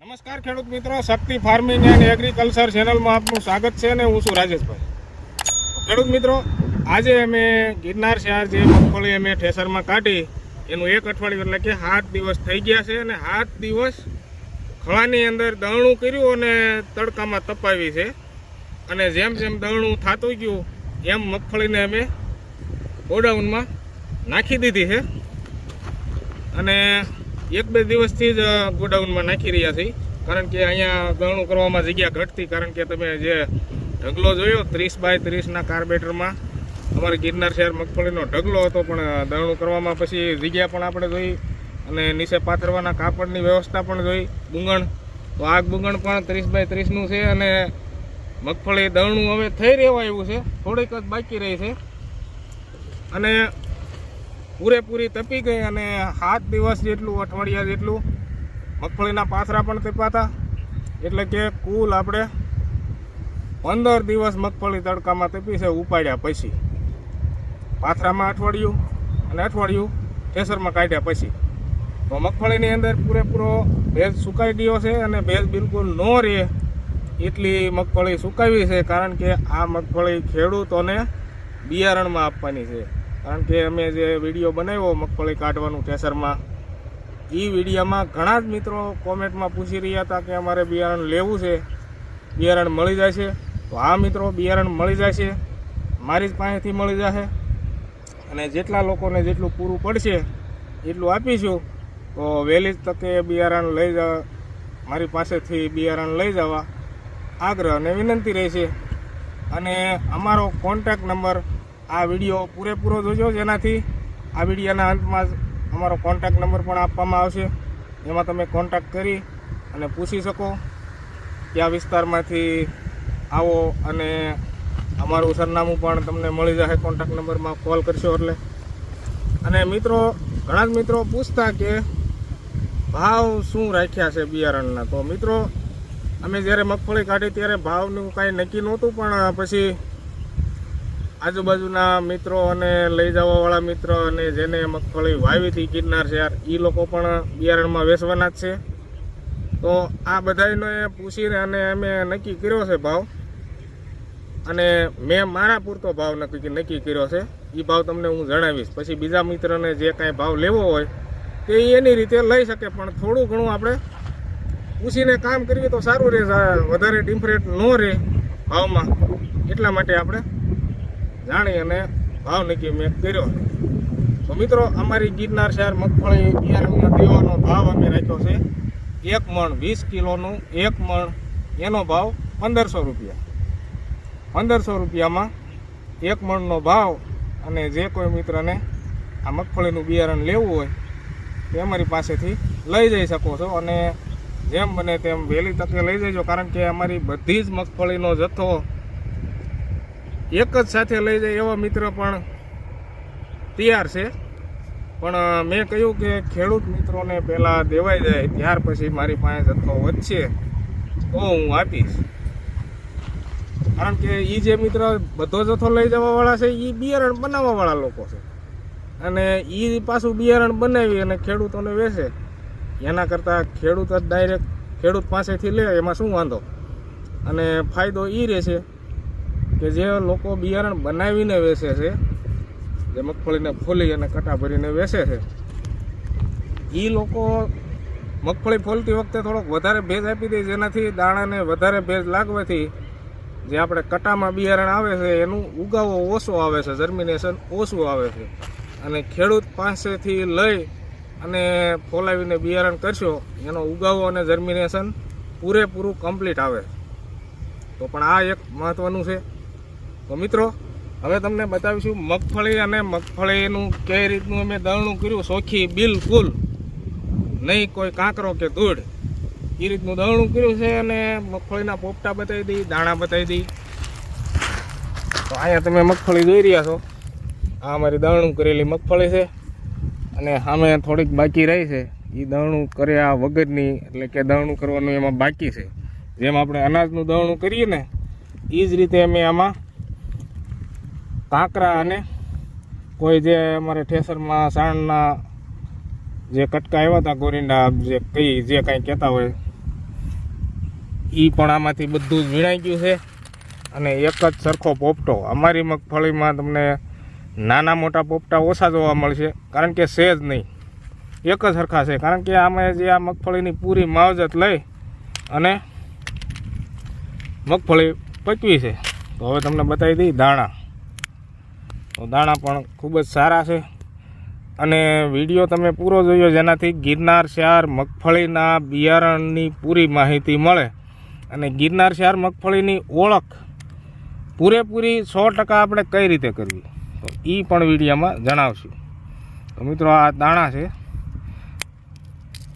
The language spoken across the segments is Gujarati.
નમસ્કાર ખેડૂત મિત્રો, શક્તિ ફાર્મિંગ એન્ડ એગ્રીકલ્ચર ચેનલમાં આપનું સ્વાગત છે અને હું છું રાજેશભાઈ. ખેડૂત મિત્રો, આજે અમે ગિરનાર શહેર જે મગફળી અમે ઠેસરમાં કાઢી એનું 1 અઠવાડિયું એટલે કે 7 દિવસ થઈ ગયા છે અને 7 દિવસ ખળાની અંદર દળણું કર્યું અને તડકામાં તપાવી છે. અને જેમ જેમ દળણું થતું ગયું એમ મગફળીને અમે ગોડાઉનમાં નાખી દીધી છે અને 1-2 દિવસથી જ ગોડાઉનમાં નાખી રહ્યા છીએ, કારણ કે અહીંયા દળણું કરવામાં જગ્યા ઘટતી. કારણ કે તમે જે ઢગલો જોયો 30x30ના કાર્બેટરમાં અમારે ગિરનાર શહેર મગફળીનો ઢગલો હતો, પણ દળણું કરવામાં પછી જગ્યા પણ આપણે જોઈ અને નીચે પાથરવાના કાપડની વ્યવસ્થા પણ જોઈ. બુંગણ તો આગ બુંગણ પણ 30x30નું છે અને મગફળી દળણું હવે થઈ રહેવા એવું છે, થોડીક જ બાકી રહી છે અને પૂરેપૂરી તપી ગઈ. અને 7 દિવસ જેટલું, અઠવાડિયા જેટલું મગફળીના પાથરા પણ તપાતા, એટલે કે કુલ આપણે 15 દિવસ મગફળી તડકામાં તપી છે ઉપાડ્યા પછી. પાથરામાં અઠવાડિયું અને અઠવાડિયું ઠેસરમાં કાઢ્યા પછી. તો મગફળીની અંદર પૂરેપૂરો ભેજ સુકાઈ ગયો છે અને ભેજ બિલકુલ ન રહે એટલી મગફળી સુકાવી છે, કારણ કે આ મગફળી ખેડૂતોને બિયારણમાં આપવાની છે. કારણ કે અમે જે વિડીયો બનાવ્યો મગફળી કાઢવાનું ઠેસરમાં, એ વિડીયોમાં ઘણા જ મિત્રો કોમેન્ટમાં પૂછી રહ્યા હતા કે અમારે બિયારણ લેવું છે, બિયારણ મળી જાય છે. તો આ મિત્રો બિયારણ મળી જાય છે, મારી જ પાસેથી મળી જશે અને જેટલા લોકોને જેટલું પૂરું પડશે એટલું આપીશું. તો વહેલી જ તકે બિયારણ લઈ જવા, મારી પાસેથી બિયારણ લઈ જવા આગ્રહ અને વિનંતી રહેશે. અને અમારો કોન્ટેક્ટ નંબર આ વિડીયો પૂરેપૂરો જોજો, જેનાથી આ વિડીયોના અંતમાં જ અમારો કોન્ટેક્ટ નંબર પણ આપવામાં આવશે. એમાં તમે કોન્ટેક્ટ કરી અને પૂછી શકો કયા વિસ્તારમાંથી આવો, અને અમારું સરનામું પણ તમને મળી જશે કોન્ટેક્ટ નંબરમાં કોલ કરશો એટલે. અને મિત્રો, ઘણા જ મિત્રો પૂછતા કે ભાવ શું રાખ્યા છે બિયારણના. તો મિત્રો, અમે જ્યારે મગફળી કાઢી ત્યારે ભાવનું કાંઈ નક્કી નહોતું, પણ પછી આજુબાજુના મિત્રો અને લઈ જવાવાળા મિત્રો અને જેને મગફળી વાવી હતી ગિરનાર શહેર, એ લોકો પણ બિયારણમાં વેચવાના જ છે. તો આ બધાને પૂછીને અને અમે નક્કી કર્યો છે ભાવ, અને મેં મારા પૂરતો ભાવ નક્કી કર્યો છે. એ ભાવ તમને હું જણાવીશ. પછી બીજા મિત્રને જે કાંઈ ભાવ લેવો હોય તે એની રીતે લઈ શકે, પણ થોડું ઘણું આપણે પૂછીને કામ કરીએ તો સારું રહે, વધારે ડિફરન્ટ ન રહે ભાવમાં. એટલા માટે આપણે જાણી અને ભાવ નક્કી મેં કર્યો. તો મિત્રો, અમારી ગિરનાર શહેર મગફળી બિયારણના દેવાનો ભાવ અમે રાખ્યો છે 1 મણ 20 કિલોનું 1 મણ, એનો ભાવ 1500 રૂપિયા. 1500 રૂપિયામાં 1 મણનો ભાવ. અને જે કોઈ મિત્રને આ મગફળીનું બિયારણ લેવું હોય તે અમારી પાસેથી લઈ જઈ શકો છો, અને જેમ બને તેમ વહેલી તકે લઈ જજો. કારણ કે અમારી બધી જ મગફળીનો જથ્થો એક જ સાથે લઈ જાય એવા મિત્ર પણ તૈયાર છે, પણ મેં કહ્યું કે ખેડૂત મિત્રોને પહેલાં દેવાઈ જાય, ત્યાર પછી મારી પાસે જથ્થો વધશે તો હું આપીશ. કારણ કે એ જે મિત્ર બધો જથ્થો લઈ જવાવાળા છે એ બિયારણ બનાવવાવાળા લોકો છે, અને એ પાછું બિયારણ બનાવી અને ખેડૂતોને વેચે. એના કરતાં ખેડૂત જ ડાયરેક્ટ ખેડૂત પાસેથી લે, એમાં શું વાંધો. અને ફાયદો એ રહેશે કે જે લોકો બિયારણ બનાવીને વેચે છે, જે મગફળીને ફોલી અને કટા ભરીને વેચે છે, એ લોકો મગફળી ફોલતી વખતે થોડોક વધારે ભેજ આપી દે, જેનાથી દાણાને વધારે ભેજ લાગવાથી જે આપણે કટામાં બિયારણ આવે છે એનું ઉગાવો ઓછો આવે છે, જર્મિનેશન ઓછું આવે છે. અને ખેડૂત પાસેથી લઈ અને ફોલાવીને બિયારણ કરશો એનો ઉગાવો અને જર્મિનેશન પૂરેપૂરું કમ્પ્લીટ આવે. તો પણ આ એક મહત્ત્વનું છે. તો મિત્રો, હવે તમને બતાવીશું મગફળી, અને મગફળીનું કઈ રીતનું અમે દળણું કર્યું, સોખી બિલકુલ નહીં કોઈ કાંકરો કે ધૂળ, એ રીતનું દળણું કર્યું છે. અને મગફળીના પોપટા બતાવી દઈ, દાણા બતાવી દઈ. તો અહીંયા તમે મગફળી જોઈ રહ્યા છો, આ અમારી દળણું કરેલી મગફળી છે, અને સામે થોડીક બાકી રહી છે એ દળણું કર્યા વગરની, એટલે કે દળણું કરવાનું એમાં બાકી છે. જેમ આપણે અનાજનું દળણું કરીએ ને એ જ રીતે અમે આમાં કાંકરા અને કોઈ જે અમારે ઠેસરમાં સાણના જે કટકા આવ્યા હતા, ગોરીંડા જે કાંઈ કહેતા હોય, એ પણ આમાંથી બધું જ વીણાઈ ગયું છે અને એક જ સરખો પોપટો. અમારી મગફળીમાં તમને નાના મોટા પોપટા ઓછા જોવા મળશે, કારણ કે છે જ નહીં, એક જ સરખા છે. કારણ કે આમાં જે આ મગફળીની પૂરી માવજત લઈ અને મગફળી પકવી છે. તો હવે તમને બતાવી દઈ દાણા. તો દાણા પણ ખૂબ જ સારા છે અને વિડીયો તમે પૂરો જોયો, જેનાથી ગિરનાર શિયાર મગફળીના બિયારણની પૂરી માહિતી મળે અને ગિરનાર શિયાર મગફળીની ઓળખ પૂરેપૂરી 100% આપણે કઈ રીતે કરવી, તો એ પણ વિડીયોમાં જણાવશું. તો મિત્રો, આ દાણા છે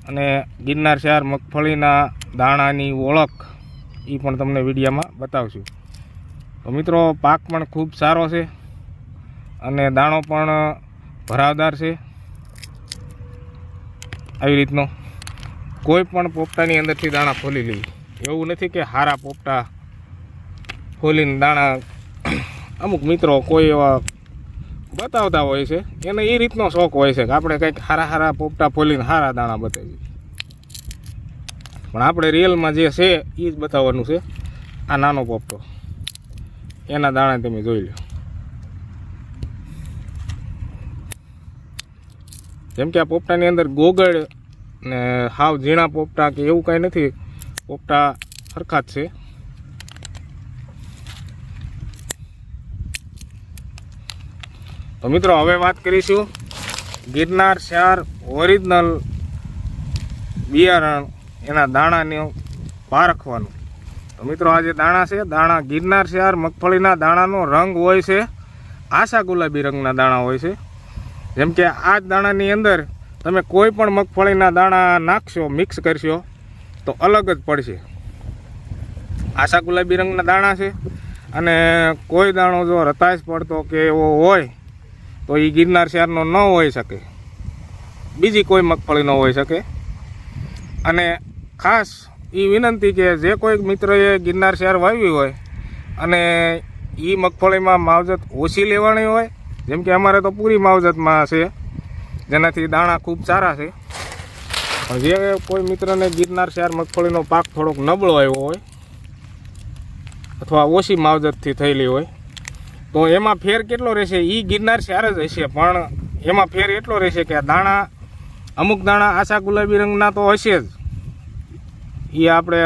અને ગિરનાર શિયાર મગફળીના દાણાની ઓળખ એ પણ તમને વિડીયોમાં બતાવશું. તો મિત્રો, પાક પણ ખૂબ સારો છે અને દાણો પણ ભરાવદાર છે. આવી રીતનો કોઈ પણ પોપટાની અંદરથી દાણા ખોલી લઈએ. એવું નથી કે સારા પોપટા ખોલીને દાણા, અમુક મિત્રો કોઈ એવા બતાવતા હોય છે, એને એ રીતનો શોખ હોય છે કે આપણે કંઈક સારા પોપટા ખોલીને સારા દાણા બતાવીએ. પણ આપણે રિયલમાં જે છે એ જ બતાવવાનું છે. આ નાનો પોપટો, એના દાણા તમે જોઈ લો. જેમ કે આ પોપટાની અંદર ગોગળ ને હાવ ઝીણા પોપટા કે એવું કાંઈ નથી, પોપટા સરખા જ છે. તો મિત્રો, હવે વાત કરીશું ગિરનાર શિયાર ઓરિજિનલ બિયારણ એના દાણાને પારખવાનું. તો મિત્રો, આ જે દાણા છે, દાણા ગિરનાર શિયાર મગફળીના દાણાનો રંગ હોય છે આછા ગુલાબી રંગના દાણા હોય છે. જેમ કે આ જ દાણાની અંદર તમે કોઈ પણ મગફળીના દાણા નાખશો, મિક્સ કરશો તો અલગ જ પડશે. આછા ગુલાબી રંગના દાણા છે અને કોઈ દાણો જો રતાશ પડતો કે એવો હોય તો એ ગિરનાર શિયારનો ન હોઈ શકે, બીજી કોઈ મગફળીનો હોઈ શકે. અને ખાસ એ વિનંતી કે જે કોઈ મિત્રએ ગિરનાર શિયાર વાવ્યું હોય અને એ મગફળીમાં માવજત ઓછી લેવાની હોય, જેમ કે અમારે તો પૂરી માવજતમાં છે, જેનાથી દાણા ખૂબ સારા છે. પણ જે કોઈ મિત્રને ગિરનાર શિયાર મગફળીનો પાક થોડોક નબળો આવ્યો હોય અથવા ઓછી માવજતથી થયેલી હોય, તો એમાં ફેર કેટલો રહેશે? એ ગિરનાર શિયાર જ હશે, પણ એમાં ફેર એટલો રહેશે કે દાણા, અમુક દાણા આછા ગુલાબી રંગના તો હશે જ, એ આપણે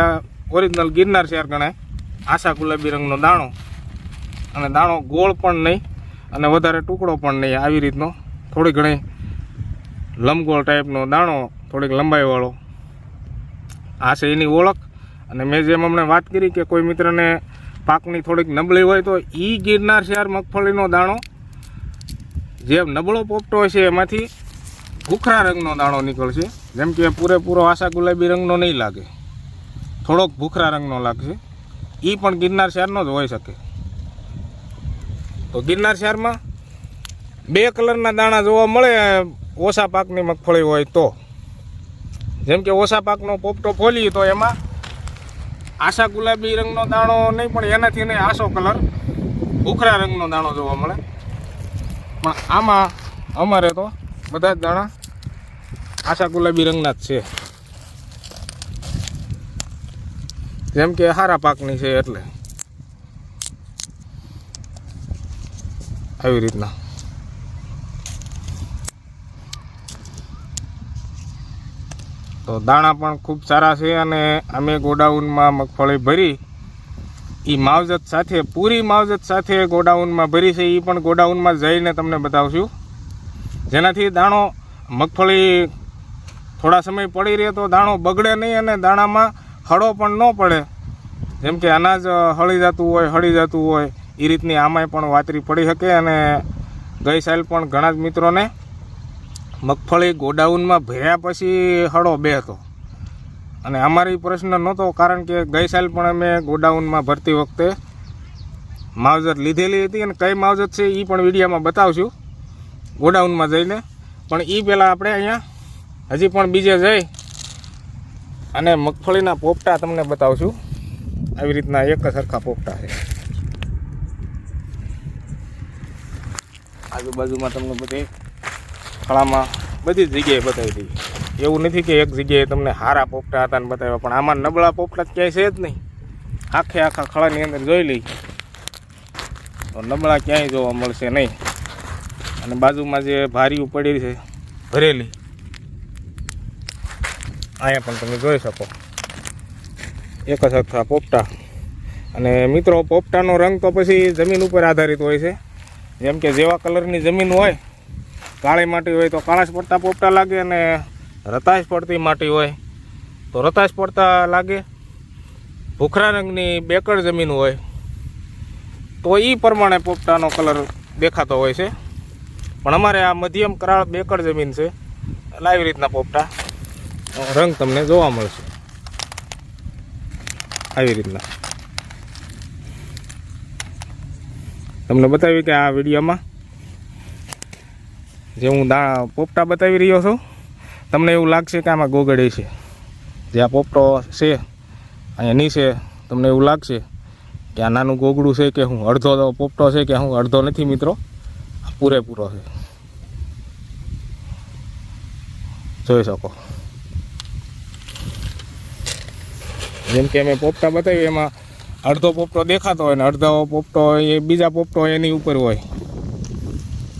ઓરિજિનલ ગિરનાર શિયાર ગણાય. આછા ગુલાબી રંગનો દાણો, અને દાણો ગોળ પણ નહીં અને વધારે ટુકડો પણ નહીં, આવી રીતનો થોડી ઘણી લંબગોળ ટાઈપનો દાણો, થોડીક લંબાઈવાળો. આ છે એની ઓળખ. અને મેં જેમ હમણાં વાત કરી કે કોઈ મિત્રને પાકની થોડીક નબળી હોય તો એ ગિરનાર શિયાર મગફળીનો દાણો, જે નબળો પોપટો હોય છે એમાંથી ભૂખરા રંગનો દાણો નીકળશે. જેમ કે પૂરેપૂરો આછા ગુલાબી રંગનો નહીં લાગે, થોડોક ભૂખરા રંગનો લાગશે. એ પણ ગિરનાર શિયારનો જ હોઈ શકે. તો ગિરનાર શિયારમાં 2 કલરના દાણા જોવા મળે ઓછા પાકની મગફળી હોય તો. જેમ કે ઓછા પાકનો પોપટો ફોલીએ તો એમાં આછા ગુલાબી રંગનો દાણો નહીં, પણ એનાથી નહીં આછો કલર ભૂખરા રંગનો દાણો જોવા મળે. પણ આમાં અમારે તો બધા જ દાણા આછા ગુલાબી રંગના જ છે, જેમ કે સારા પાકની છે એટલે. આવી રીતના તો દાણા પણ ખૂબ સારા છે. અને અમે ગોડાઉનમાં મગફળી ભરી એ માવજત સાથે, પૂરી માવજત સાથે ગોડાઉનમાં ભરી છે. એ પણ ગોડાઉનમાં જઈને તમને બતાવશું, જેનાથી દાણો, મગફળી થોડા સમય પડી રહે તો દાણો બગડે નહીં અને દાણામાં હળો પણ ન પડે. જેમ કે અનાજ હળી જતું હોય એ રીતની આમાંય પણ વાતરી પડી શકે. અને ગઈ સાલ પણ ઘણા જ મિત્રોને મગફળી ગોડાઉનમાં ભર્યા પછી હળો બેહતો, અને અમારી પ્રશ્ન નહોતો, કારણ કે ગઈ સાલ પણ અમે ગોડાઉનમાં ભરતી વખતે માવજત લીધેલી હતી. અને કઈ માવજત છે એ પણ વિડીયોમાં બતાવશું ગોડાઉનમાં જઈને. પણ એ પહેલાં આપણે અહીંયા હજી પણ બીજે જઈ અને મગફળીના પોપટા તમને બતાવશું. આવી રીતના એક સરખા પોપટા છે. આજુબાજુમાં તમને બધી ખળામાં બધી જ જગ્યાએ બતાવી દઈએ. એવું નથી કે એક જગ્યાએ તમને સારા પોપટા હતા ને બતાવ્યા, પણ આમાં નબળા પોપટા ક્યાંય છે જ નહીં. આખા ખળાની અંદર જોઈ લઈ તો નબળા ક્યાંય જોવા મળશે નહીં. અને બાજુમાં જે ભારીઓ પડી છે ભરેલી, અહીંયા પણ તમે જોઈ શકો એક જ સરખા પોપટા. અને મિત્રો પોપટાનો રંગ તો પછી જમીન ઉપર આધારિત હોય છે. જેમ કે જેવા કલરની જમીન હોય, કાળી માટી હોય તો કાળાશ પડતા પોપટા લાગે, અને રતાશ પડતી માટી હોય તો રતાશ પડતા લાગે. ભૂખરા રંગની બેકડ જમીન હોય તો એ પ્રમાણે પોપટાનો કલર દેખાતો હોય છે. પણ અમારે આ મધ્યમ કરાળ બેકડ જમીન છે એટલે આવી રીતના પોપટા રંગ તમને જોવા મળશે. આવી રીતના તમને બતાવી કે આ વિડીયોમાં જે હું પોપટા બતાવી રહ્યો છું, તમને એવું લાગશે કે આમાં ગોગડી છે. જે આ પોપટો છે અહીંયા નીચે તમને એવું લાગશે કે આ નાનું ગોગડું છે કે હું અડધો પોપટો છે કે હું અડધો નથી. મિત્રો પૂરેપૂરો છે, જોઈ શકો. જેમ કે અમે પોપટા બતાવ્યું એમાં અડધો પોપટો દેખાતો હોય ને અડધો પોપટો એ બીજા પોપટો એની ઉપર હોય.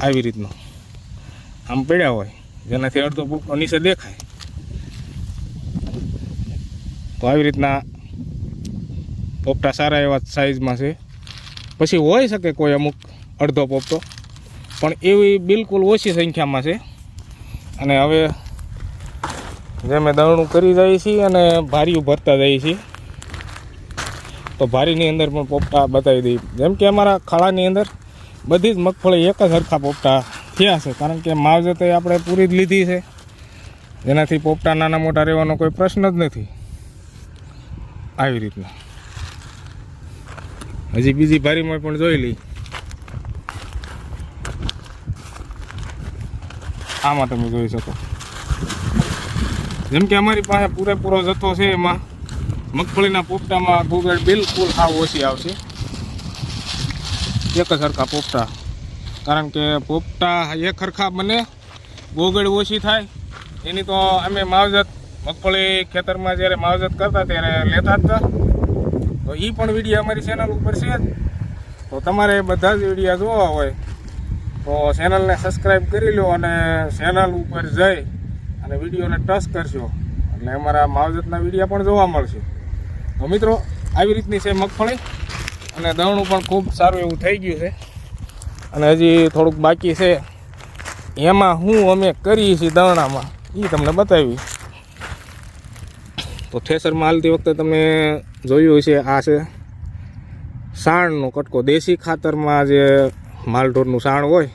આવી રીતનો આમ પડ્યા હોય જેનાથી અડધો પોપટો નીચે દેખાય. તો આવી રીતના પોપટા સારા એવા સાઈઝમાં છે. પછી હોઈ શકે કોઈ અમુક અડધો પોપટો, પણ એવી બિલકુલ ઓછી સંખ્યામાં છે. અને હવે જે અમે દળણું કરી જઈએ છીએ અને ભારીયું ભરતા જઈએ છીએ તો ભારીની અંદર પણ પોપટા બતાવી દઈએ. જેમ કે અમારા ખાડાની અંદર બધી જ મગફળી એક જ સરખા પોપટા થયા છે, કારણ કે માવજતે આપણે પૂરી જ લીધી છે, જેનાથી પોપટા નાના મોટા રહેવાનો કોઈ પ્રશ્ન જ નથી. આવી રીતના હજી બીજી ભારીમાં પણ જોઈ લઈ. આમાં તમે જોઈ શકો. જેમ કે અમારી પાસે પૂરેપૂરો જથ્થો છે, એમાં મગફળીના પોપટામાં ગોગળ બિલકુલ સાવ ઓછી આવશે. એક જ સરખા પોપટા, કારણ કે પોપટા એક સરખા બને ગોગળ ઓછી થાય એની તો અમે માવજત મગફળી ખેતરમાં જ્યારે માવજત કરતા ત્યારે લેતા હતા. તો એ પણ વિડીયો અમારી ચેનલ ઉપર છે જ. તો તમારે બધા જ વિડીયો જોવા હોય તો ચેનલને સબસ્ક્રાઈબ કરી લો અને ચેનલ ઉપર જઈ અને વિડીયોને ટચ કરશો એટલે અમારા માવજતના વિડીયો પણ જોવા મળશે. તો મિત્રો આવી રીતની છે મગફળી, અને દળણું પણ ખૂબ સારું એવું થઈ ગયું છે. અને હજી થોડુંક બાકી છે. એમાં હું અમે કરીએ છીએ દળણામાં એ તમને બતાવી. તો થ્રેસરમાં હાલતી વખતે તમે જોયું છે, આ છે સાણનો કટકો. દેશી ખાતરમાં જે માલઢોરનું સાણ હોય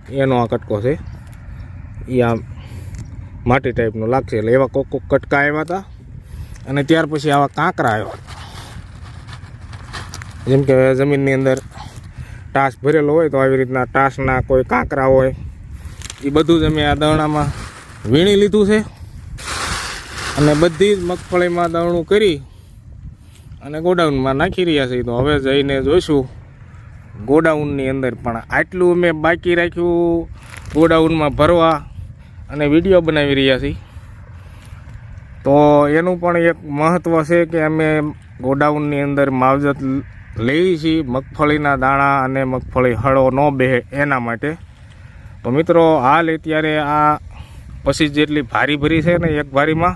એનો આ કટકો છે. એ આ માટી ટાઈપનો લાગશે. એટલે એવા કોક કટકા આવ્યા હતા, અને ત્યાર પછી આવા કાંકરા આવ્યા. જેમ કે જમીનની અંદર ટાસ ભરેલો હોય તો આવી રીતના ટાસના કોઈ કાંકરા હોય એ બધું જ અમે આ દળણામાં વીણી લીધું છે. અને બધી જ મગફળીમાં દળણું કરી અને ગોડાઉનમાં નાખી રહ્યા છીએ. તો હવે જઈને જોઈશું ગોડાઉનની અંદર પણ આટલું અમે બાકી રાખ્યું ગોડાઉનમાં ભરવા અને વિડીયો બનાવી રહ્યા છીએ. તો એનું પણ એક મહત્ત્વ છે કે અમે ગોડાઉનની અંદર માવજત લઈએ છીએ મગફળીના દાણા અને મગફળી હળો ન બેહે એના માટે. તો મિત્રો હાલ અત્યારે આ 25 જેટલી ભારી ભરી છે ને એક ભારીમાં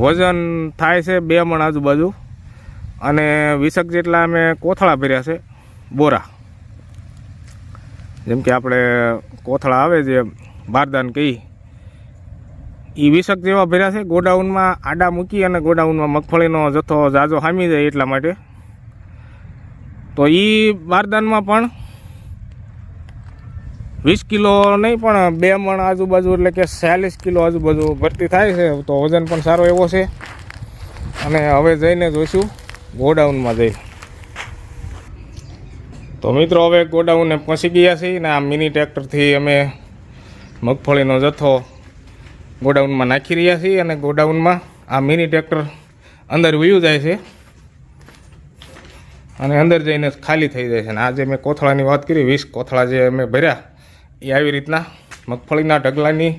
વજન થાય છે 2 મણ આજુબાજુ, અને 20 જેટલા અમે કોથળા ભર્યા છે બોરા. જેમ કે આપણે કોથળા આવે જે બારદાન કહી એ 20 જેવા ભર્યા છે. ગોડાઉનમાં આડા મૂકી અને ગોડાઉનમાં મગફળીનો જથ્થો ઝાઝો હામી જાય એટલા માટે. તો એ બારદાનમાં પણ 20 કિલો નહીં પણ 2 મણ આજુબાજુ એટલે કે 40 કિલો આજુબાજુ ભરતી થાય છે. તો વજન પણ સારો એવો છે. અને હવે જઈને જોઈશું ગોડાઉનમાં જઈ. તો મિત્રો હવે ગોડાઉનને પહોંચી ગયા છીએ ને આ મિની ટ્રેક્ટરથી અમે મગફળીનો જથ્થો ગોડાઉનમાં નાખી રહ્યા છીએ. અને ગોડાઉનમાં આ મિની ટ્રેક્ટર અંદર વયું જાય છે અને અંદર જઈને ખાલી થઈ જાય છે. અને આજે મેં કોથળાની વાત કરી, 20 કોથળા જે અમે ભર્યા એ આવી રીતના મગફળીના ઢગલાની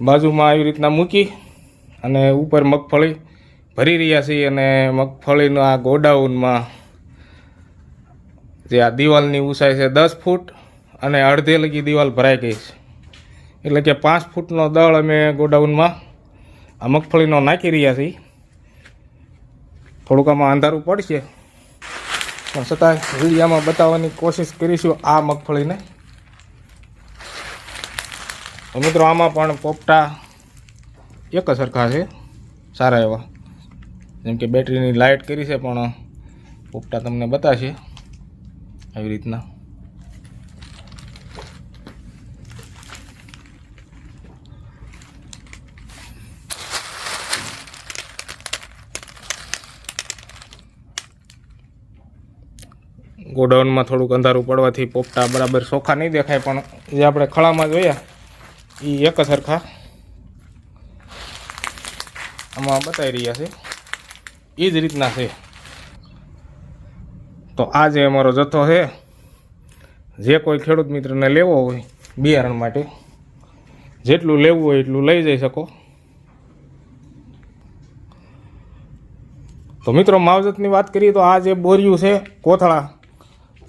બાજુમાં આવી રીતના મૂકી અને ઉપર મગફળી ભરી રહ્યા છીએ અને મગફળીના આ ગોડાઉનમાં જે આ દિવાલની ઊંચાઈ છે 10 ફૂટ અને અડધે લગી દિવાલ ભરાઈ ગઈ છે, એટલે કે 5 ફૂટનો દળ અમે ગોડાઉનમાં આ મગફળીનો નાખી રહ્યા છીએ. થોડુંક આમાં અંધારું પડશે પણ છતાં વિડીયામાં બતાવવાની કોશિશ કરીશું આ મગફળીને. મિત્રો આમાં પણ પોપટા એક સરખા છે, સારા એવા, જેમ કે બેટરીની લાઇટ કરી છે પણ પોપટા તમને બતાવશે આવી રીતના. ગોડાઉનમાં થોડુંક અંધારું પડવાથી પોપટા બરાબર ચોખ્ખા નહીં દેખાય, પણ જે આપણે ખળામાં જોયા એ એક સરખા આમાં બતાવી રહ્યા છે, એ જ રીતના છે. તો આ જે અમારો જથ્થો છે, જે કોઈ ખેડૂત મિત્રને લેવો હોય બિયારણ માટે, જેટલું લેવું હોય એટલું લઈ જઈ શકો. તો મિત્રો માવજતની વાત કરીએ તો આ જે બોરિયું છે કોથળા,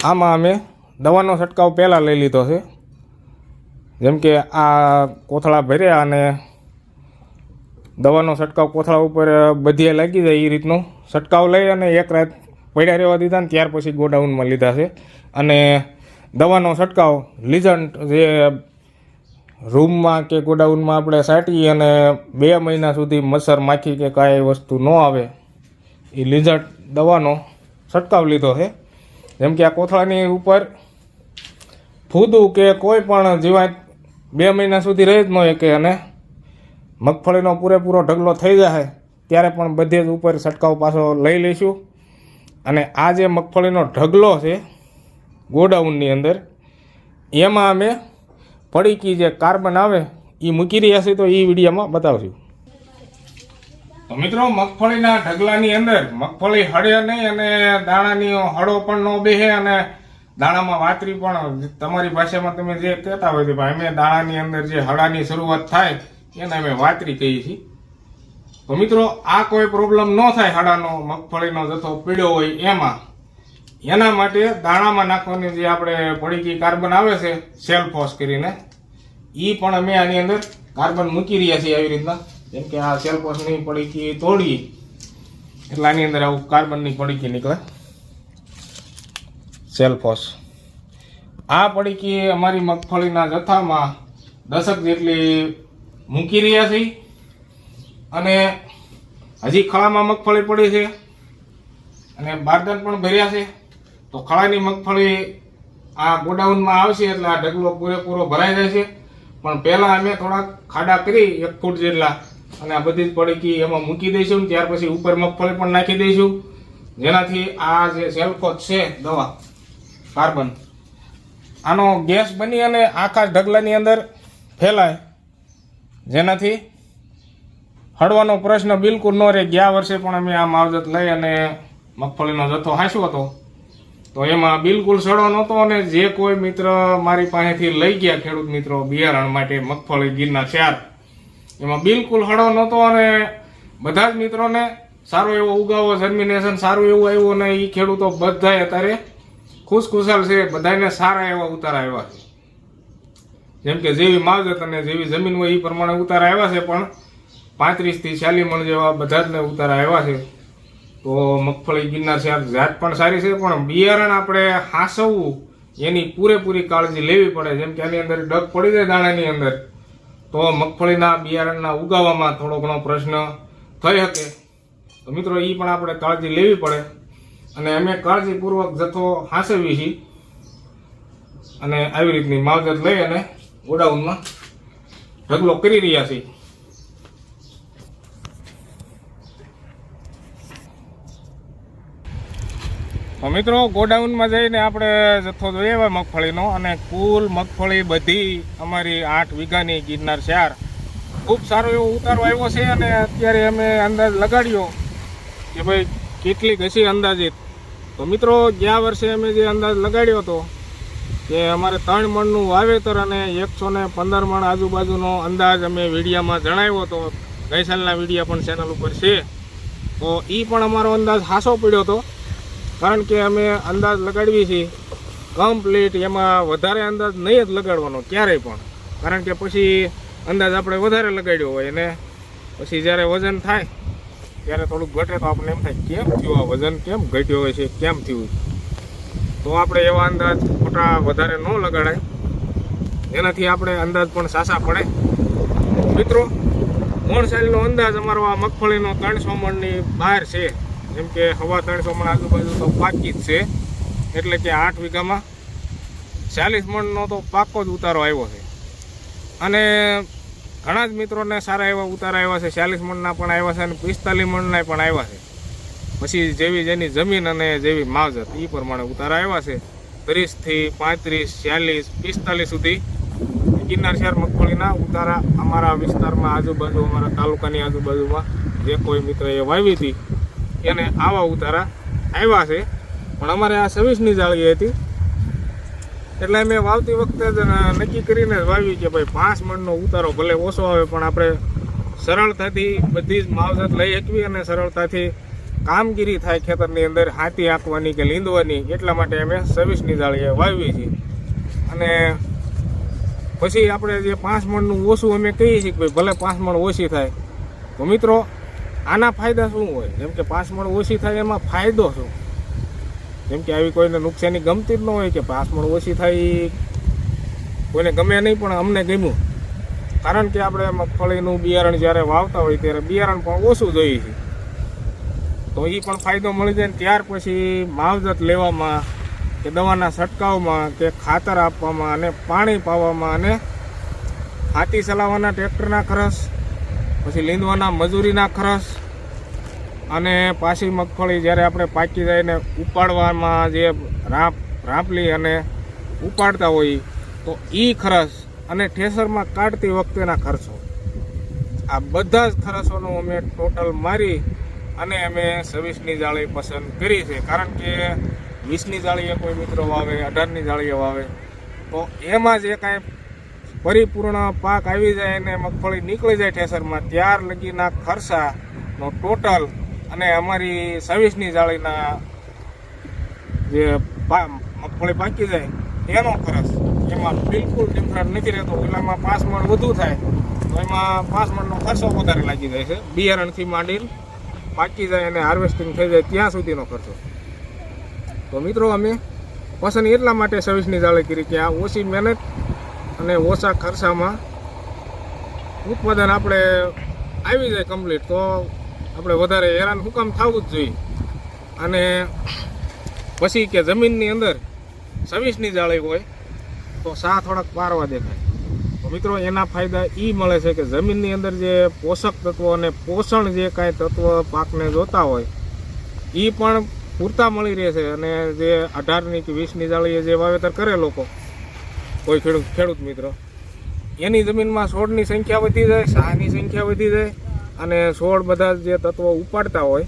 આમાં અમે દવાનો છંટકાવ પહેલાં લઈ લીધો છે. જેમ કે આ કોથળા ભર્યા અને દવાનો છંટકાવ કોથળા ઉપર બધીએ લાગી જાય એ રીતનો છંટકાવ લઈ અને એક રાત પડ્યા રહેવા દીધા ને ત્યાર પછી ગોડાઉનમાં લીધા છે. અને દવાનો છંટકાવ લીઝન્ટ જે રૂમમાં કે ગોડાઉનમાં આપણે છાંટીએ અને 2 મહિના સુધી મચ્છર માખી કે કાંઈ વસ્તુ ન આવે એ લીઝન્ટ દવાનો છંટકાવ લીધો છે. જેમ કે આ કોથળાની ઉપર ફૂદું કે કોઈ પણ જીવાત 2 મહિના સુધી રહી જ ન શકે અને મગફળીનો પૂરેપૂરો ઢગલો થઈ જાય ત્યારે પણ બધે જ ઉપર છંટકાવ પાછો લઈ લઈશું. અને આ જે મગફળીનો ઢગલો છે ગોડાઉનની અંદર, એમાં અમે પડીકી જે કાર્બન આવે એ મૂકી રહ્યા છીએ, તો એ વિડીયોમાં બતાવશું. તો મિત્રો મગફળીના ઢગલાની અંદર મગફળી હળે નહીં અને દાણાની હળો પણ ન બેસે અને દાણામાં વાતરી પણ, તમારી ભાષામાં તમે જે કહેતા હોય કે ભાઈ અમે દાણાની અંદર જે હળાની શરૂઆત થાય એને અમે વાતરી કહીએ છીએ. તો મિત્રો આ કોઈ પ્રોબ્લેમ ન થાય હળાનો, મગફળીનો જથ્થો પીળ્યો હોય એમાં, એના માટે દાણામાં નાખવાની જે આપણે પડીકી કાર્બન આવે છે સેલ્ફોસ કરીને, એ પણ અમે આની અંદર કાર્બન મૂકી રહ્યા છીએ આવી રીતના. જેમ કે આ સેલ્ફોસની પડીકી તોડીએ એટલે આની અંદર આવું કાર્બનની પડીકી નીકળે, સેલ્ફોસ. આ પડીકી અમારી મગફળીના જથ્થામાં 10 જેટલી મૂકી રહ્યા છીએ. અને હજી ખળામાં મગફળી પડી છે અને બારદાન પણ ભર્યા છે. તો ખળાની મગફળી આ ગોડાઉનમાં આવશે એટલે આ ઢગલો પૂરેપૂરો ભરાઈ જાય છે. પણ પહેલાં અમે થોડાક ખાડા કરી 1 ફૂટ જેટલા અને આ બધી જ પડીકી એમાં મૂકી દઈશું. ત્યાર પછી ઉપર મગફળી પણ નાખી દઈશું, જેનાથી આ જે સેલ્ફોસ છે દવા કાર્બન, આનો ગેસ બની અને આખા ઢગલાની અંદર ફેલાય, જેનાથી હળવાનો પ્રશ્ન બિલકુલ ન રહે. ગયા વર્ષે પણ અમે આ માવજત લઈ અને મગફળીનો જથ્થો હાંસ્યો હતો, તો એમાં બિલકુલ સડો નહોતો. અને જે કોઈ મિત્ર મારી પાસેથી લઈ ગયા ખેડૂત મિત્રો બિયારણ માટે મગફળી ગિરનાર 4, એમાં બિલકુલ હળો નહોતો. અને બધા જ મિત્રોને સારો એવો ઉગાવો, જર્મિનેશન સારું એવું આવ્યું અને એ ખેડૂતો બધાય અત્યારે ખુશખુશાલ છે, બધાને સારા એવા ઉતારા આવ્યા છે. જેમ કે જેવી માવજત અને જેવી જમીન હોય એ પ્રમાણે ઉતારા આવ્યા છે, પણ 35 થી 40 મણ જેવા બધા જ ઉતારા આવ્યા છે. તો મગફળી ગિરનાર 4 જાત પણ સારી છે, પણ બિયારણ આપણે હાંસવવું એની પૂરેપૂરી કાળજી લેવી પડે. જેમ કે આની અંદર ડગ પડી જાય દાણાની અંદર, તો મગફળીના બિયારણના ઉગાવવામાં થોડો ઘણો પ્રશ્ન થઈ શકે. તો મિત્રો એ પણ આપણે કાળજી લેવી પડે અને અમે કાળજીપૂર્વક જથ્થો હાંસવીએ છીએ અને આવી રીતની માવજત લઈ અને ગોડાઉનમાં ઢગલો કરી રહ્યા છીએ. તો મિત્રો ગોડાઉનમાં જઈને આપણે જથ્થો જોઈએ મગફળીનો, અને કુલ મગફળી બધી અમારી 8 વીઘાની ગિરનાર 4 ખૂબ સારો એવો ઉતારો આવ્યો છે. અને અત્યારે અમે અંદાજ લગાડ્યો કે ભાઈ કેટલી હશે અંદાજિત. તો મિત્રો ગયા વર્ષે અમે જે અંદાજ લગાડ્યો હતો કે અમારે 3 મણનું વાવેતર અને 115 મણ આજુબાજુનો અંદાજ અમે વિડીયામાં જણાવ્યો હતો. ગઈ સાલના વિડીયા પણ ચેનલ ઉપર છે. તો તો એ પણ અમારો અંદાજ હાસો પડ્યો હતો, કારણ કે અમે અંદાજ લગાડવી છીએ કમ્પ્લીટ, એમાં વધારે અંદાજ નહીં જ લગાડવાનો ક્યારેય પણ, કારણ કે પછી અંદાજ આપણે વધારે લગાડ્યો હોય અને પછી જ્યારે વજન થાય ત્યારે થોડુંક ઘટે તો આપણને એમ થાય કેમ થયું, આ વજન કેમ ઘટ્યો હોય છે, કેમ થયું, તો આપણે એવા અંદાજ ખોટા વધારે ન લગાડાય, એનાથી આપણે અંદાજ પણ સાસા પડે. મિત્રો, મોણ સાલનો અંદાજ અમારો આ મગફળીનો 300 મણની બહાર છે, જેમ કે 350 મણ આજુબાજુ તો પાકી જ છે, એટલે કે 8 વીઘામાં 40 મણનો તો પાકો જ ઉતારો આવ્યો છે. અને ઘણા જ મિત્રોને સારા એવા ઉતારા આવ્યા છે, 40 મણના પણ આવ્યા છે અને 45 મણના પણ આવ્યા છે. પછી જેવી જેની જમીન અને જેવી માવજત એ પ્રમાણે ઉતારા આવ્યા છે. 30 થી 35, 46, 45 સુધી ગિરનાર શહેર મગફળીના ઉતારા અમારા વિસ્તારમાં આજુબાજુ, અમારા તાલુકાની આજુબાજુમાં જે કોઈ મિત્રએ વાવી હતી એને આવા ઉતારા આવ્યા છે. પણ અમારે આ 26ની જાળી હતી, એટલે અમે વાવતી વખતે જ નક્કી કરીને જ વાવી કે ભાઈ 5 મણનો ઉતારો ભલે ઓછો આવે પણ આપણે સરળતાથી બધી જ માવજત લઈ શકવી અને સરળતાથી કામગીરી થાય ખેતરની અંદર હાથી આંકવાની કે લીંદવાની, એટલા માટે અમે 26ની જાળીએ વાવી છીએ. અને પછી આપણે જે 5 મણનું ઓછું અમે કહીએ છીએ કે ભાઈ ભલે 5 મણ ઓછી થાય, તો મિત્રો આના ફાયદા શું હોય? જેમ કે 5 મણ ઓછી થાય એમાં ફાયદો શું? જેમ કે આવી કોઈને નુકસાની ગમતી જ ન હોય કે 5 મણ ઓછી થાય કોઈને ગમે નહીં, પણ અમને ગમ્યું, કારણ કે આપણે મગફળીનું બિયારણ જ્યારે વાવતા હોય ત્યારે બિયારણ પણ ઓછું જોઈએ છે, તો એ પણ ફાયદો મળી જાય. ત્યાર પછી માવજત લેવામાં કે દવાના છંટકાવમાં કે ખાતર આપવામાં અને પાણી પાવામાં અને હાથી ચલાવવાના ટ્રેક્ટરના ખર્ચ, પછી લીંદવાના મજૂરીના ખર્ચ, અને પાછી મગફળી જ્યારે આપણે પાકી જાય ને ઉપાડવામાં જે રાંપલી અને ઉપાડતા હોય તો એ ખર્ચ અને ઠેસરમાં કાઢતી વખતેના ખર્ચો, આ બધા જ ખર્ચોનું અમે ટોટલ મારી અને અમે 26ની જાળી પસંદ કરી છે. કારણ કે 20ની જાળીએ કોઈ મિત્રો વાવે, 18ની જાળીએ વાવે, તો એમાં જે કાંઈ પરિપૂર્ણ પાક આવી જાય અને મગફળી નીકળી જાય ઠેસરમાં, ત્યાર લગીના ખર્ચાનો ટોટલ અને અમારી 26ની જાળીના જે મગફળી પાકી જાય એનો ખર્ચ, એમાં બિલકુલ ડિફરન્ટ નથી રહેતો. પેલામાં 5 મણ વધુ થાય તો એમાં 5 મણનો ખર્ચો વધારે લાગી જાય છે, બિયારણથી માંડીને પાકી જાય અને હાર્વેસ્ટિંગ થઈ જાય ત્યાં સુધીનો ખર્ચો. તો મિત્રો અમે પસંદ એટલા માટે 26ની જાળી કરી કે આ ઓછી મહેનત અને ઓછા ખર્ચામાં ઉત્પાદન આપણે આવી જાય કમ્પ્લીટ, તો આપણે વધારે હેરાન હુકામ થવું જ જોઈએ. અને પછી કે જમીનની અંદર 26ની જાળી હોય તો સા થોડાક પારવા દેખાય, તો મિત્રો એના ફાયદા એ મળે છે કે જમીનની અંદર જે પોષક તત્વો અને પોષણ જે કાંઈ તત્વ પાકને જોતા હોય એ પણ પૂરતા મળી રહે છે. અને જે 18ની કે 20ની જાળીએ જે વાવેતર કરે લોકો, કોઈ ખેડૂત મિત્રો, એની જમીનમાં છોડની સંખ્યા વધી જાય, સાની સંખ્યા વધી જાય, અને છોડ બધા જે તત્વો ઉપાડતા હોય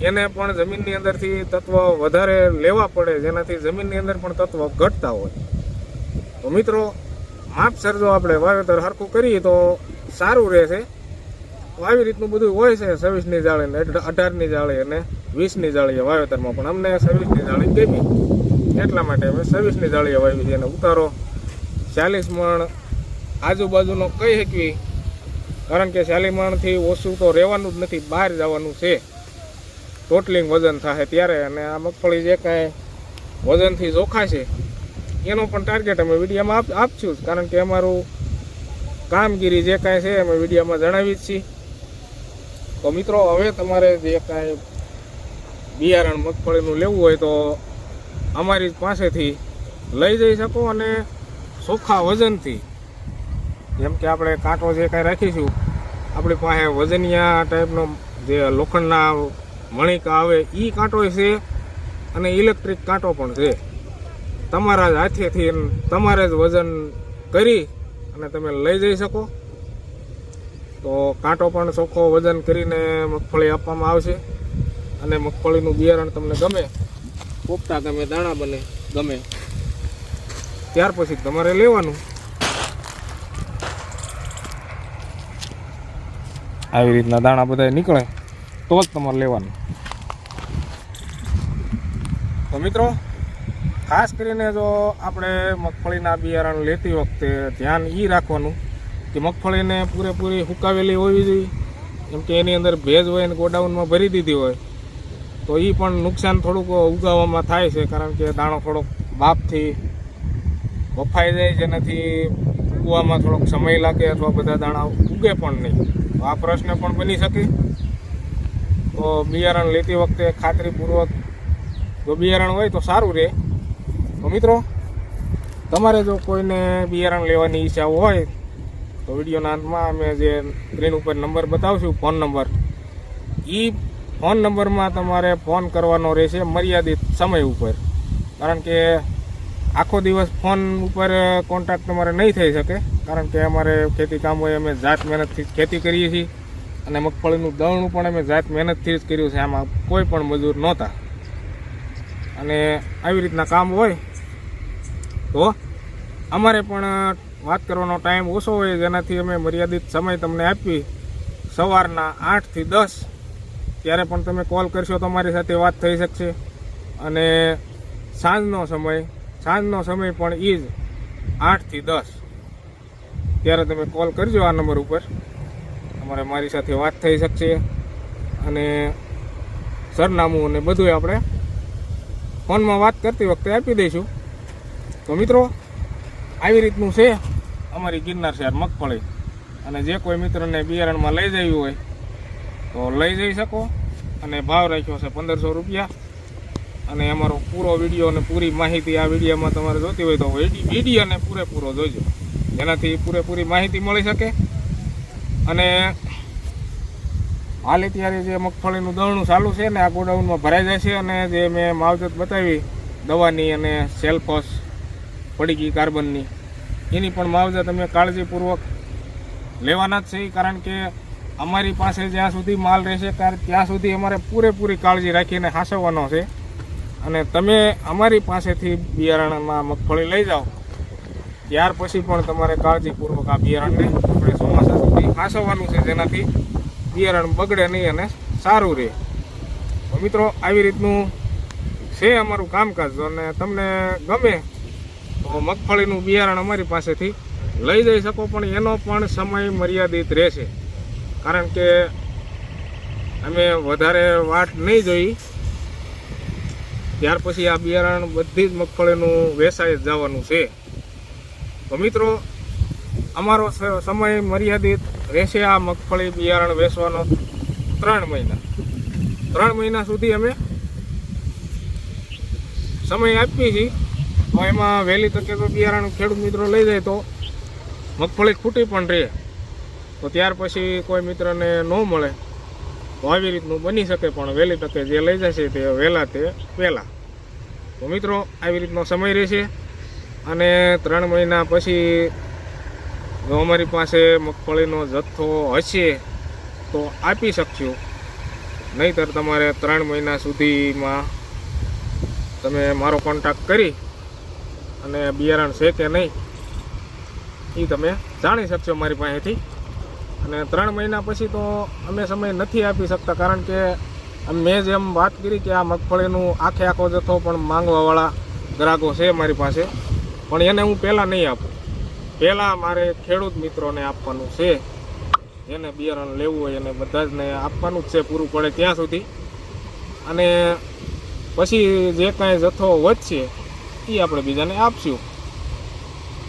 એને પણ જમીનની અંદરથી તત્વ વધારે લેવા પડે, જેનાથી જમીનની અંદર પણ તત્વ ઘટતા હોય. તો મિત્રો માપસર જો આપણે વાવેતર સરખું કરીએ તો સારું રહેશે. તો આવી રીતનું બધું હોય છે 26ની જાળી, 18ની જાળી અને 20ની જાળીએ વાવેતરમાં. પણ અમને 26ની જાળી ગમી, એટલા માટે અમે 26ની જાળીએ વાવી છે. અને ઉતારો 40 મણ આજુબાજુનો કહી શકવી, કારણ કે 40 મણથી ઓછું તો રહેવાનું જ નથી, બહાર જવાનું છે, ટોટલિંગ વજન થાય ત્યારે. અને આ મગફળી જે કાંઈ વજનથી જોખાય છે એનો પણ ટાર્ગેટ અમે વિડીયોમાં આપશું જ, કારણ કે અમારું કામગીરી જે કાંઈ છે અમે વિડીયોમાં જણાવી જ છીએ. તો મિત્રો હવે તમારે જે કાંઈ બિયારણ મગફળીનું લેવું હોય તો અમારી પાસેથી લઈ જઈ શકો, અને ચોખ્ખા વજનથી, જેમ કે આપણે કાંટો જે કાંઈ રાખીશું, આપણી પાસે વજનિયા ટાઈપનો જે લોખંડના મણિકા આવે એ કાંટો છે, અને ઇલેક્ટ્રિક કાંટો પણ છે. તમારા જ હાથેથી તમારે જ વજન કરી અને તમે લઈ જઈ શકો. તો કાંટો પણ ચોખ્ખો વજન કરીને મગફળી આપવામાં આવશે. અને મગફળીનું બિયારણ તમને ગમે, પોપટા ગમે, દાણા બને ગમે, ત્યાર પછી તમારે લેવાનું. આવી રીતના દાણા બધા નીકળે તો જ તમારે લેવાનું. તો મિત્રો ખાસ કરીને જો આપણે મગફળીના બિયારણ લેતી વખતે ધ્યાન એ રાખવાનું કે મગફળીને પૂરેપૂરી હુકાવેલી હોવી જોઈએ. કેમ કે એની અંદર ભેજ હોય અને ગોડાઉનમાં ભરી દીધી હોય તો એ પણ નુકસાન થોડુંક ઉગાવવામાં થાય છે, કારણ કે દાણો થોડોક બાફથી બફાઈ જાય, જેનાથી ઉગવામાં થોડોક સમય લાગે અથવા બધા દાણા ઉગે પણ નહીં. તો આ પ્રશ્ન પણ બની શકે. તો બિયારણ લેતી વખતે ખાતરીપૂર્વક જો બિયારણ હોય તો સારું રહે. તો મિત્રો તમારે જો કોઈને બિયારણ લેવાની ઈચ્છા હોય તો વિડીયોના અંતમાં અમે જે સ્ક્રીન ઉપર નંબર બતાવશું, ફોન નંબર, એ ફોન નંબરમાં તમારે ફોન કરવાનો રહેશે મર્યાદિત સમય ઉપર. કારણ કે આખો દિવસ ફોન ઉપર કોન્ટેક્ટ તમારે નહીં થઈ શકે, કારણ કે અમારે ખેતી કામ હોય, અમે જાત મહેનતથી ખેતી કરીએ છીએ અને મગફળીનું દળનું પણ અમે જાત મહેનતથી જ કર્યું છે. આમાં કોઈ પણ મજૂર નહોતા અને આવી રીતના કામ હોય તો અમારે પણ વાત કરવાનો ટાઈમ ઓછો હોય, જેનાથી અમે મર્યાદિત સમય તમને આપી. સવારના 8 થી 10 ત્યારે પણ તમે કોલ કરશો તો અમારી સાથે વાત થઈ શકશે. અને સાંજનો સમય પણ એ જ 8 થી 10 ત્યારે તમે કોલ કરજો આ નંબર ઉપર, તમારે મારી સાથે વાત થઈ શકશે. અને સરનામું અને બધું આપણે ફોનમાં વાત કરતી વખતે આપી દઈશું. તો મિત્રો આવી રીતનું છે અમારી ગિરનાર શહેર મગફળી. અને જે કોઈ મિત્રને બિયારણમાં લઈ જવી હોય તો લઈ જઈ શકો. અને ભાવ રાખ્યો છે 1500 રૂપિયા. અને અમારો પૂરો વિડીયો અને પૂરી માહિતી આ વિડીયોમાં તમારે જોતી હોય તો વિડીયોને પૂરેપૂરો જોજો, જેનાથી પૂરેપૂરી માહિતી મળી શકે. અને હાલ અત્યારે જે મગફળીનું દળનું ચાલુ છે ને આ ગોડાઉનમાં ભરાઈ જાય છે. અને જે મેં માવજત બતાવી દવાની અને સેલ્ફોસ પડીકી કાર્બનની, એની પણ માવજત અમે કાળજીપૂર્વક લેવાના જ છે. કારણ કે અમારી પાસે જ્યાં સુધી માલ રહેશે ત્યાં સુધી અમારે પૂરેપૂરી કાળજી રાખીને હાંસવવાનો છે. અને તમે અમારી પાસેથી બિયારણમાં મગફળી લઈ જાઓ ત્યાર પછી પણ તમારે કાળજીપૂર્વક આ બિયારણને આપણે ચોમાસા સુધી હાંસવવાનું છે, જેનાથી બિયારણ બગડે નહીં અને સારું રહે. તો મિત્રો આવી રીતનું છે અમારું કામકાજ. અને તમને ગમે તો મગફળીનું બિયારણ અમારી પાસેથી લઈ જઈ શકો, પણ એનો પણ સમય મર્યાદિત રહેશે. કારણ કે અમે વધારે વાટ નહીં જોઈ ત્યાર પછી આ બિયારણ બધી જ મગફળીનું વેચાઈ જવાનું છે. તો મિત્રો અમારો સમય મર્યાદિત રહેશે આ મગફળી બિયારણ વેચવાનો 3 મહિના. 3 મહિના સુધી અમે સમય આપીએ છીએ. તો એમાં વહેલી તકે તો બિયારણ ખેડૂત મિત્રો લઈ જાય તો મગફળી ખૂટી પણ રહે. તો ત્યાર પછી કોઈ મિત્રને ન મળે તો આવી રીતનું બની શકે, પણ વહેલી તકે જે લઈ જશે તે વહેલા તે પહેલાં. તો મિત્રો આવી રીતનો સમય રહેશે. અને 3 મહિના પછી જો અમારી પાસે મગફળીનો જથ્થો હશે તો આપી શકશું, નહીંતર તમારે 3 મહિના સુધીમાં તમે મારો કોન્ટેક્ટ કરી અને બિયારણ છે કે નહીં એ તમે જાણી શકશો મારી પાસેથી. અને 3 મહિના પછી તો અમે સમય નથી આપી શકતા, કારણ કે મેં જેમ વાત કરી કે આ મગફળીનું આખો જથ્થો પણ માંગવાવાળા ગ્રાહકો છે મારી પાસે, પણ એને હું પહેલાં નહીં આપું. પહેલાં મારે ખેડૂત મિત્રોને આપવાનું છે, જેને બિયારણ લેવું હોય એને બધા જને આપવાનું જ છે પૂરું પડે ત્યાં સુધી. અને પછી જે કાંઈ જથ્થો વધશે એ આપણે બીજાને આપશું.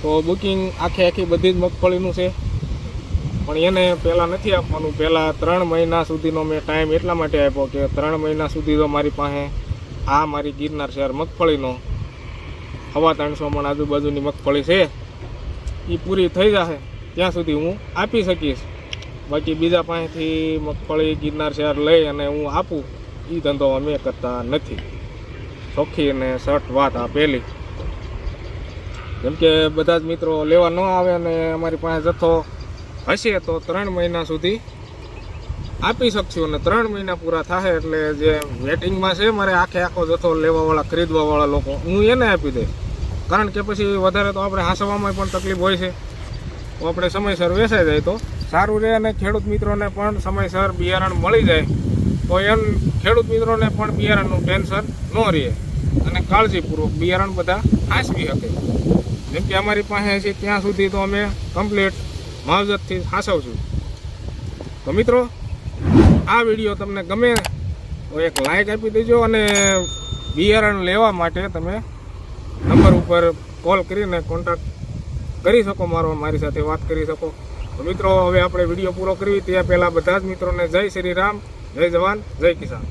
તો બુકિંગ આખી બધી જ મગફળીનું છે, પણ એને પહેલાં નથી આપવાનું. પહેલાં 3 મહિના સુધીનો મેં ટાઈમ એટલા માટે આપ્યો કે 3 મહિના સુધી તો મારી પાસે આ મારી ગિરનાર શહેર મગફળીનો 350 મણ આજુબાજુની મગફળી છે એ પૂરી થઈ જશે ત્યાં સુધી હું આપી શકીશ. બાકી બીજા પાસેથી મગફળી ગિરનાર શહેર લઈ અને હું આપું એ ધંધો અમે કરતા નથી. ચોખ્ખી અને સટ વાત આ પહેલી. જેમ કે બધા જ મિત્રો લેવા ન આવે અને અમારી પાસે જથ્થો હશે તો 3 મહિના સુધી આપી શકશું. અને 3 મહિના પૂરા થાય એટલે જે વેટિંગમાં છે મારે આખો જથ્થો લેવાવાળા ખરીદવાવાળા લોકો હું એને આપી દઈશ. કારણ કે પછી વધારે તો આપણે હાંસવામાં પણ તકલીફ હોય છે. તો આપણે સમયસર વેચાઈ જાય તો સારું રહે અને ખેડૂત મિત્રોને પણ સમયસર બિયારણ મળી જાય તો ખેડૂત મિત્રોને પણ બિયારણનું ટેન્શન ન રહે અને કાળજીપૂર્વક બિયારણ બધા હાંસવી શકે. જેમ કે અમારી પાસે છે ત્યાં સુધી તો અમે કમ્પ્લીટ માવજતથી હાંસવશું. તો મિત્રો, આ વિડીયો તમને ગમે તો એક લાઈક આપી દેજો અને બિયારણ લેવા માટે તમે નંબર ઉપર કોલ કરીને કોન્ટેક્ટ કરી શકો, મારી સાથે વાત કરી શકો. તો મિત્રો, હવે આપણે વિડીયો પૂરો કરવી ત્યાં પહેલાં બધા જ મિત્રોને જય શ્રી રામ, જય જવાન, જય કિસાન.